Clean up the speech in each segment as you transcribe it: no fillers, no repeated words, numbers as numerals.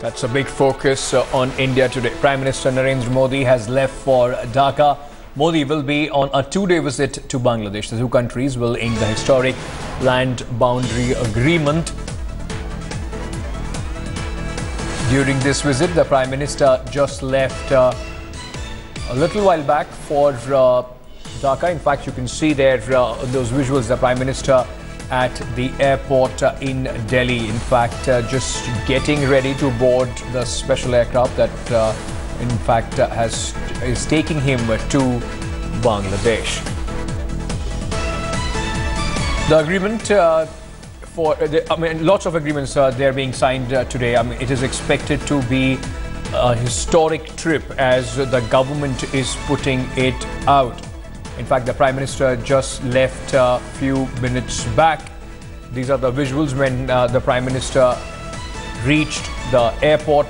That's a big focus on India today. Prime Minister Narendra Modi has left for Dhaka. Modi will be on a two-day visit to Bangladesh. The two countries will ink the historic land boundary agreement. During this visit, the Prime Minister just left a little while back for Dhaka. In fact, you can see there those visuals, the Prime Minister at the airport in Delhi. In fact, just getting ready to board the special aircraft that in fact is taking him to Bangladesh. The agreement lots of agreements they're being signed today. It is expected to be a historic trip as the government is putting it out. In fact, the Prime Minister just left a few minutes back. These are the visuals when the Prime Minister reached the airport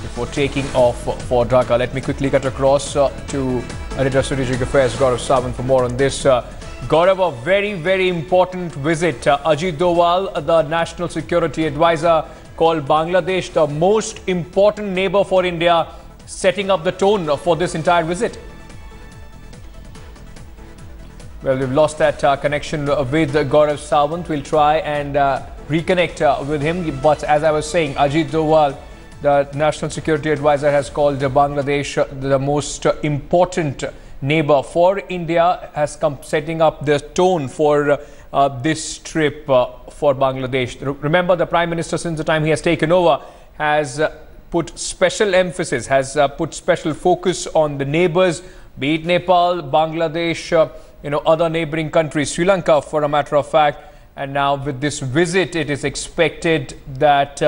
before taking off for Dhaka. Let me quickly cut across to Editor Strategic Affairs Gaurav Sawant for more on this. Gaurav, a very, very important visit. Ajit Doval, the National Security Advisor, called Bangladesh the most important neighbor for India, setting up the tone for this entire visit. Well, we've lost that connection with Gaurav Sawant. We'll try and reconnect with him. But as I was saying, Ajit Doval, the National Security Advisor, has called Bangladesh the most important neighbor for India, has come setting up the tone for this trip for Bangladesh. Remember, the Prime Minister, since the time he has taken over, has put special emphasis, has put special focus on the neighbors, be it Nepal, Bangladesh, other neighboring countries, Sri Lanka for a matter of fact. And now with this visit, it is expected that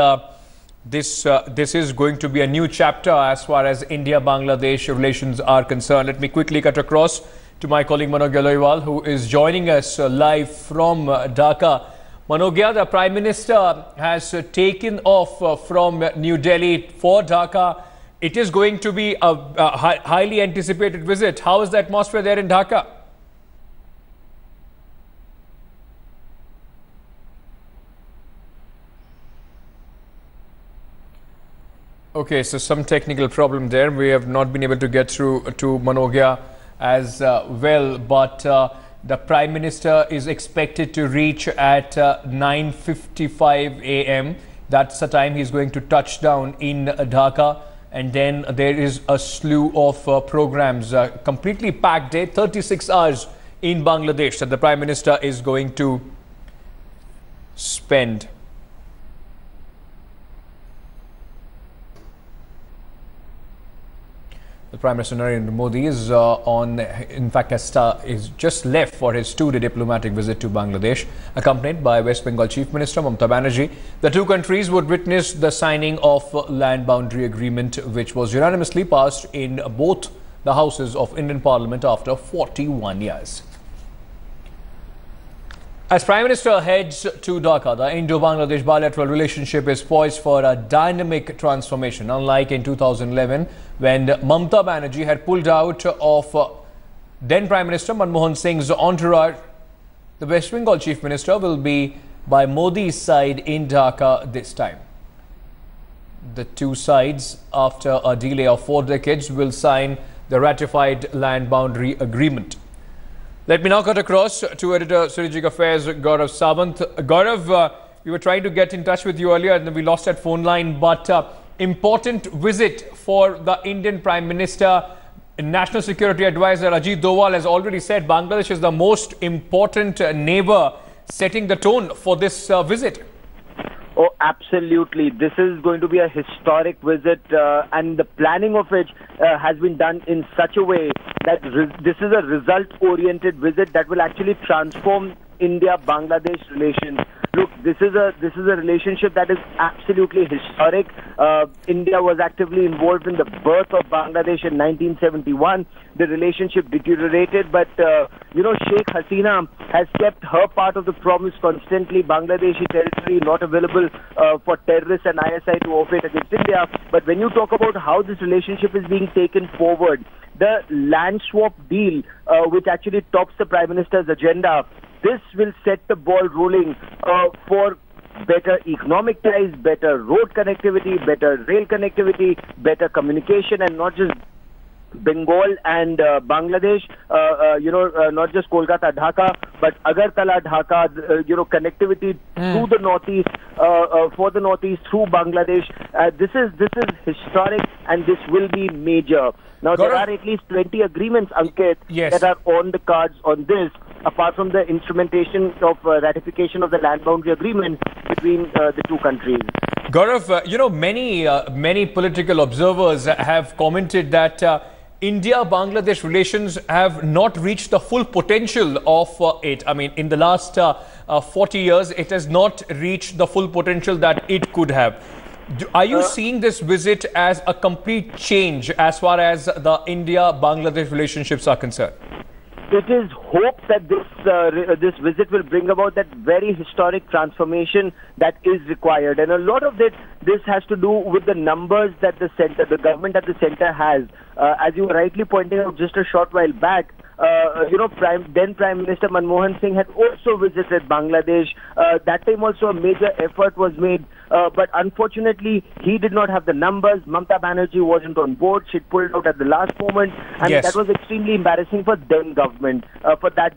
this is going to be a new chapter as far as India-Bangladesh relations are concerned. Let me quickly cut across to my colleague Manogya Loiwal, who is joining us live from Dhaka. Manogya, the Prime Minister has taken off from New Delhi for Dhaka. It is going to be a highly anticipated visit. How is the atmosphere there in Dhaka? Okay, so some technical problem there. We have not been able to get through to Manogya as well, but the Prime Minister is expected to reach at 9:55 a.m. That's the time he's going to touch down in Dhaka. And then there is a slew of programs, completely packed day, 36 hours in Bangladesh that the Prime Minister is going to spend. The Prime Minister Narendra Modi is is just left for his two-day diplomatic visit to Bangladesh, accompanied by West Bengal Chief Minister Mamata Banerjee. The two countries would witness the signing of land boundary agreement, which was unanimously passed in both the houses of Indian Parliament after 41 years. As Prime Minister heads to Dhaka, the Indo-Bangladesh bilateral relationship is poised for a dynamic transformation. Unlike in 2011, when Mamata Banerjee had pulled out of then Prime Minister Manmohan Singh's entourage, the West Bengal Chief Minister will be by Modi's side in Dhaka this time. The two sides, after a delay of 4 decades, will sign the ratified land boundary agreement. Let me now cut across to Editor Strategic Affairs Gaurav Sawant. Gaurav, we were trying to get in touch with you earlier and we lost that phone line, but important visit for the Indian Prime Minister. National Security Advisor Ajit Doval has already said Bangladesh is the most important neighbor, setting the tone for this visit. Oh, absolutely. This is going to be a historic visit and the planning of it has been done in such a way that this is a result-oriented visit that will actually transform India-Bangladesh relations. Look, this is a relationship that is absolutely historic. India was actively involved in the birth of Bangladesh in 1971. The relationship deteriorated, but Sheikh Hasina has kept her part of the promise constantly. Bangladeshi territory not available for terrorists and ISI to operate against India. But when you talk about how this relationship is being taken forward, the land swap deal, which actually tops the Prime Minister's agenda, this will set the ball rolling for better economic ties, better road connectivity, better rail connectivity, better communication, and not just Bengal and Bangladesh, not just Kolkata, Dhaka, but Agartala, Dhaka, connectivity through the northeast, for the northeast through Bangladesh. This is historic, and this will be major. Now, there are at least 20 agreements, Ankit, that are on the cards on this, apart from the instrumentation of ratification of the land boundary agreement between the two countries. Gaurav, many political observers have commented that India-Bangladesh relations have not reached the full potential of it. I mean, in the last 40 years, it has not reached the full potential that it could have. Are you seeing this visit as a complete change as far as the India-Bangladesh relationships are concerned? It is hope that this visit will bring about that very historic transformation that is required, and a lot of this has to do with the numbers that the government at the center has. As you were rightly pointing out just a short while back, then Prime Minister Manmohan Singh had also visited Bangladesh. That time also a major effort was made, but unfortunately he did not have the numbers. Mamata Banerjee wasn't on board. She pulled out at the last moment, and that was extremely embarrassing for that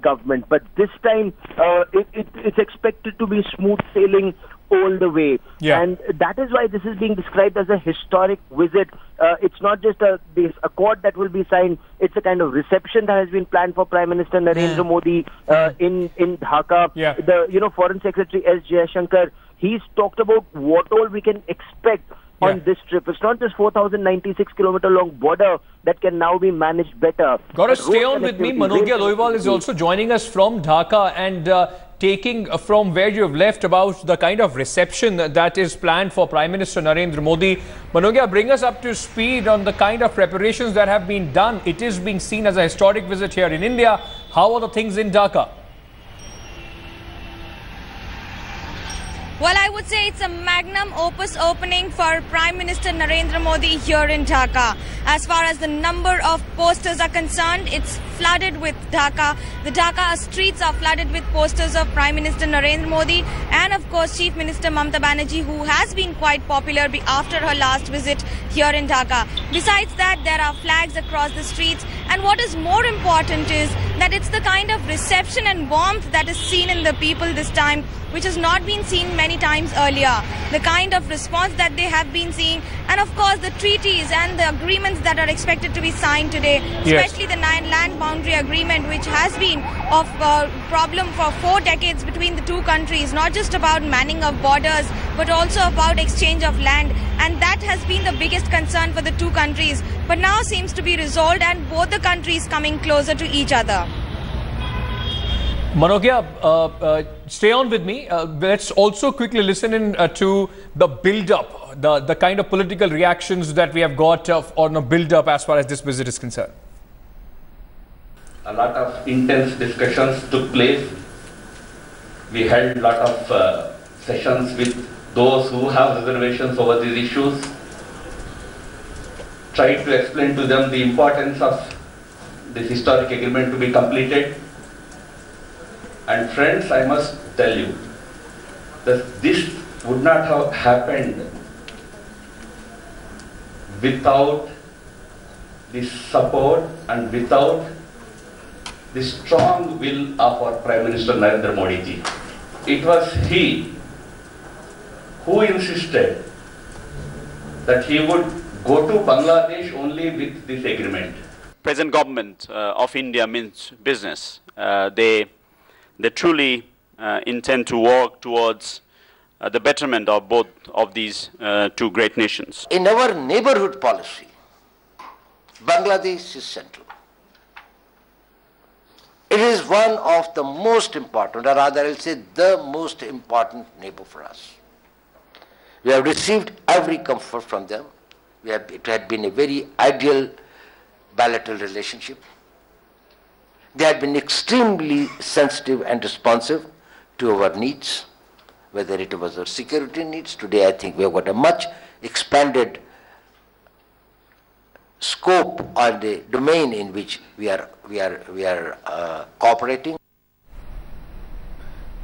government. But this time it's expected to be smooth sailing all the way. And that is why this is being described as a historic visit. It's not just this accord that will be signed, it's a kind of reception that has been planned for Prime Minister Narendra Modi in Dhaka. The Foreign Secretary S. Jaishankar, he's talked about what all we can expect on this trip. It's not just 4,096 kilometer long border that can now be managed better. Gaurav, stay on with me. Manogya Loiwal is also joining us from Dhaka, and taking from where you have left about the kind of reception that is planned for Prime Minister Narendra Modi. Manogya, bring us up to speed on the kind of preparations that have been done. It is being seen as a historic visit here in India. How are the things in Dhaka? Well, I would say it's a magnum opus opening for Prime Minister Narendra Modi here in Dhaka. As far as the number of posters are concerned, it's flooded with Dhaka. The Dhaka streets are flooded with posters of Prime Minister Narendra Modi and, of course, Chief Minister Mamata Banerjee, who has been quite popular after her last visit here in Dhaka. Besides that, there are flags across the streets. And what is more important is that it's the kind of reception and warmth that is seen in the people this time, which has not been seen many times earlier. The kind of response that they have been seeing, and of course the treaties and the agreements that are expected to be signed today, especially the land boundary agreement, which has been of problem for 4 decades between the two countries, not just about manning of borders, but also about exchange of land. And that has been the biggest concern for the two countries, but now seems to be resolved, and both the countries coming closer to each other. Manogya, stay on with me. Let's also quickly listen in to the build-up, the kind of political reactions that we have got on a build-up as far as this visit is concerned. A lot of intense discussions took place. We held a lot of sessions with those who have reservations over these issues. Tried to explain to them the importance of this historic agreement to be completed. And friends, I must tell you that this would not have happened without the support and without the strong will of our Prime Minister Narendra Modi ji. It was he who insisted that he would go to Bangladesh only with this agreement. Present government of India means business. They truly intend to work towards the betterment of both of these two great nations. In our neighborhood policy, Bangladesh is central. It is one of the most important, or rather I will say the most important neighbor for us. We have received every comfort from them. It had been a very ideal bilateral relationship. They had been extremely sensitive and responsive to our needs, whether it was our security needs. Today I think we have got a much expanded scope or the domain in which we are cooperating.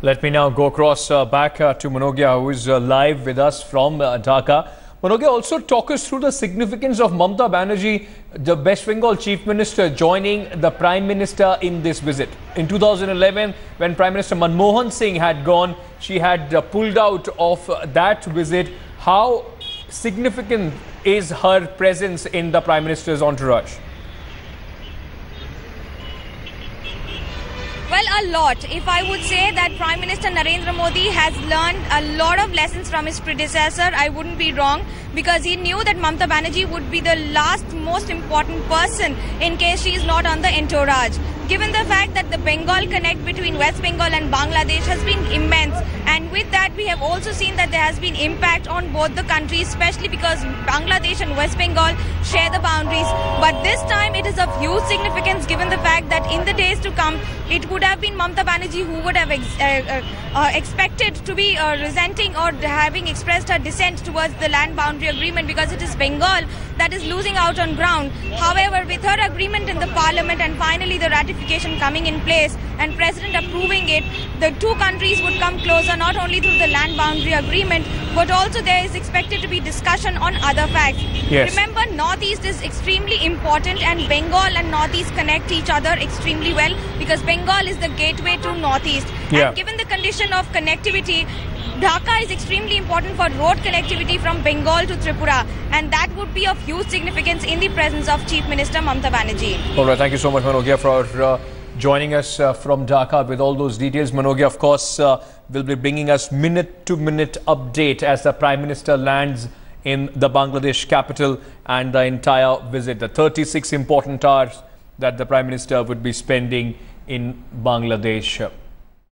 Let me now go across back to Manogia, who is live with us from Dhaka. Manogia, also talk us through the significance of Mamata Banerjee, the West Bengal Chief Minister, joining the Prime Minister in this visit. In 2011, when Prime Minister Manmohan Singh had gone, she had pulled out of that visit. How significant is her presence in the Prime Minister's entourage? Well, a lot. If I would say that Prime Minister Narendra Modi has learned a lot of lessons from his predecessor, I wouldn't be wrong, because he knew that Mamata Banerjee would be the last most important person in case she is not on the entourage. Given the fact that the Bengal connect between West Bengal and Bangladesh has been immense, and with that we have also seen that there has been impact on both the countries, especially because Bangladesh and West Bengal share the boundaries. But this time it is of huge significance, given the fact that in the days to come it would have been Mamata Banerjee who would have expected to be resenting or having expressed her dissent towards the land boundary agreement, because it is Bengal that is losing out on ground. However, with her agreement in the parliament and finally the ratification coming in place and President approving it, the two countries would come closer, not only through the land boundary agreement, but also there is expected to be discussion on other facts. Yes. Remember, Northeast is extremely important, and Bengal and Northeast connect each other extremely well, because Bengal is the gateway to Northeast. Yeah. And given the condition of connectivity, Dhaka is extremely important for road connectivity from Bengal to Tripura, and that would be of huge significance in the presence of Chief Minister Mamata Banerjee. All right, thank you so much, Manogia, for joining us from Dhaka with all those details. Manogia, of course, will be bringing us minute-to-minute update as the Prime Minister lands in the Bangladesh capital and the entire visit, the 36 important hours that the Prime Minister would be spending in Bangladesh.